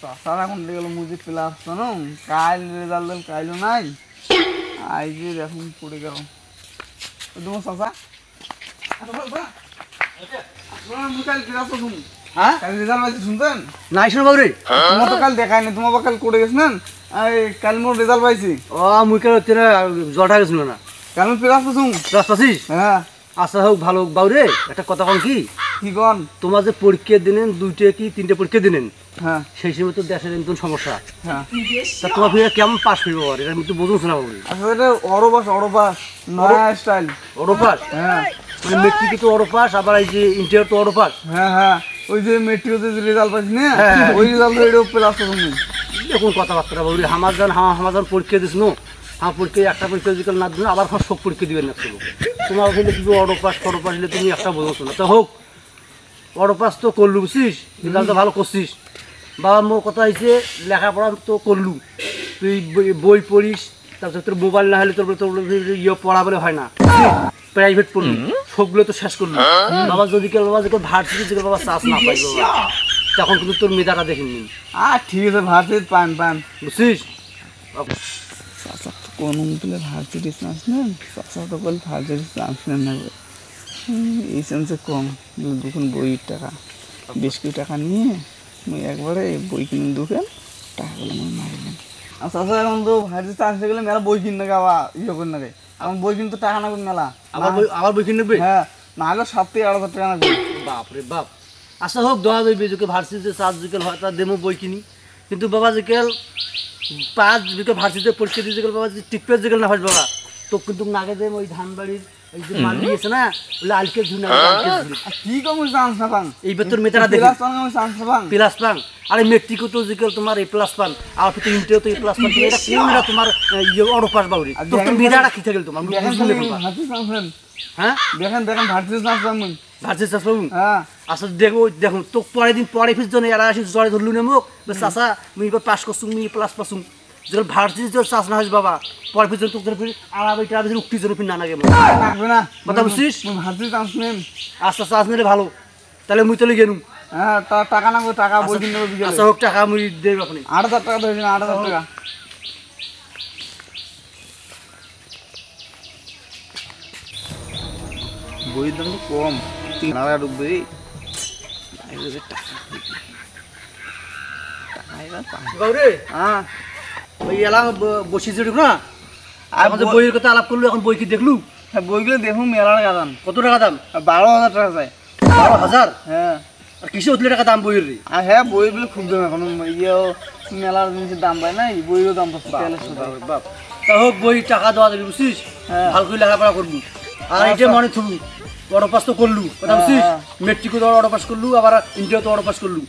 চাষারা এখন দেখলো মুজি পেলে আসতো না কাল রেজাল্ট দিল কাইলো নাই আই যে এখন পড়ে গেল তোমার চাষা হ্যাঁ কাল রেজাল্ট পাইছি শুনতেন নাই শুনো বাবুরে তোমার তো কাল দেখায়নি তোমার কাল করে গেছিলেন কাল মোর রেজাল্ট পাইছি ও মুই কাল জলটা গেছিল না কাল পেলে আসতো শুন পাচ্ছিস হ্যাঁ আচ্ছা হোক ভালো হোক বাবুরে একটা কথা কন কি কন তোমার যে পরীক্ষা দিলেন 2টা কি 3টে পরীক্ষা দিলেন হ্যাঁ সেই সময় তো দেশের একদম সমস্যা হ্যাঁ তা তোমার ফিরে কেমন পাস ফিরবো এটা আমি তো বুঝুন না বাবুরে আসলে এটা অরবাস নয়া স্টাইল অরোপাস হ্যাঁ মানে মেট্রিকে তো অরোপাস আবার এই যে ইন্টার তো অরোপাস হ্যাঁ ওই যে মেট্রিকে যে রেজাল্ট পাইছি না হ্যাঁ। ওই রেজাল্ট এটাও পেলে আসতো তুমি দেখুন কথাবার্তা বাবুরে আমার যখন পরীক্ষা দিস নো আমার পরীক্ষায় একটা পরীক্ষা যদি না দিন আবার সব পরীক্ষা দিবেন না তোমার হইলে কিন্তু অরোপাস ফরোপাস হলে তুমি একটা বোঝো না তো হোক অরোপাস তো করলু বুঝছিস রেজাল্ট তো ভালো করছিস বাবা মোর কথা হয়েছে লেখাপড়া তো করলু তুই বই পড়িস তারপর তোর মোবাইল না হলে তোর ইয়ে পড়া বলে হয় না প্রাইভেট পড়লু সবগুলো তো শেষ করলু বাবা যদি কেউ বাবা যদি ভার্সিটি যদি বাবা চাষ না পাই বাবা তখন কিন্তু তোর মেধাটা দেখিনি ঠিক আছে ভার্সিটি পান বুঝছিস চাচা তো কোনো তুলে ভার্সিটি চান্স নেন চাচা তো বলে ভার্সিটি চান্স নেন না এই চান্সে কম দুখন বইয়ের টাকা 20 কোটি টাকা নিয়ে মুই একবারে বই কিনে দুখেন টাকাগুলো আমি মারিলেন আর চাচা এখন তো ভার্সিটি চান্স হয়ে গেলে মেলা বই কিনে গাওয়া ইয়ে করে নাকি এখন বই কিন্তু টাকা না করে মেলা আবার বই কিনে নেবে হ্যাঁ না হলে 7 থেকে 8 হাজার টাকা না বাপরে বাপ আচ্ছা হোক দেওয়া যাবে যদি ভার্সিটিতে 4 বিকেল হয় তার দেমো বই কিনি কিন্তু বাবা যেকেল 5 বিকেল ভার্সিটিতে পরীক্ষা দিয়ে যেকেল বাবা যদি টিকপেজ যেকেল না হয় বাবা তো কিন্তু নাগে দেম ওই ধানবাড়ির এই যে মাল দিয়েছে না ওগুলো আলকে ঝুনা কি কম চান্স না পান এইবার তোর মেয়েটারা দেখি চান্স পান প্লাস পান আরে মেট্রিকও তো যেকেল তোমার এ প্লাস পান আর তো ইন্টারও তো এ প্লাস পান এটা কোনটা তোমার ইয়ে অরপাস বাউরি তো তুমি মেয়েটারা কি থাকল তোমার ভার্সিটি চান্স নেন হ্যাঁ দেখেন ভার্সিটি চান্স পান ভার্সিটি চান্স পাবো হ্যাঁ আচ্ছা দেখুন তো পরের দিন পরে ফিস জন এরা আসি জ্বরে ধরলু না মুখ চাষা মুই এবার পাস করছুম মুই প্লাস পাসুম যখন ভার্সিটি তোর চাষ না হস বাবা পরে ফিস তোর ফির আড়াইটা উঠতি জন ফির না নাগে লাগবে না কথা বুঝছিস ভার্সিটি চান্স নেন আচ্ছা চাষ নিলে ভালো তাহলে মুই তাহলে গেলুম হ্যাঁ টাকা না টাকা বই কিনে বিকেলে আচ্ছা হোক টাকা মুই দেব আপনি 8,000 টাকা ধরেছেন 8,000 টাকা বইয়ের দাম তো কম 3,000 ডুববে গৌরে হ্যাঁ ওই এলা বসি জড়ি না আমাদের বইয়ের কথা আলাপ করলো এখন বই কি দেখলু হ্যাঁ বইগুলো দেখুন মেলার দাম কত টাকা দাম 12,000 টাকা যায় 12,000 হ্যাঁ আর কিসে উঠলে টাকা দাম বইয়ের রে আর হ্যাঁ বইগুলো খুব দাম এখন ইয়েও মেলার জিনিসের দাম পায় না বইয়েরও দাম পাচ্ছে বাপ তা হোক বই টাকা দেওয়া যাবে বুঝছিস ভালো করে লেখাপড়া করবি আর এইটা মনে থুবু অটোপাস তো করলু কথা বুঝছিস মেট্রিকও তো অটোপাস করলু আবার ইন্টার তো অটোপাস করলু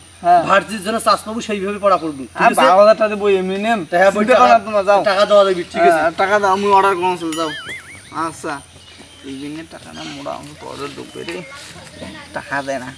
ভার্সিটির জন্য চাষ পাবো সেইভাবে পড়া করবো 12,000 টাকা বই এমনি নেম হ্যাঁ বই তোমার যাও টাকা দেওয়া যাবে ঠিক আছে টাকা দাও আমি অর্ডার করুন যাও আচ্ছা এই দিনের টাকা না মোড়া আমি তো অর্ডার ঢুকবে রে টাকা দেয় না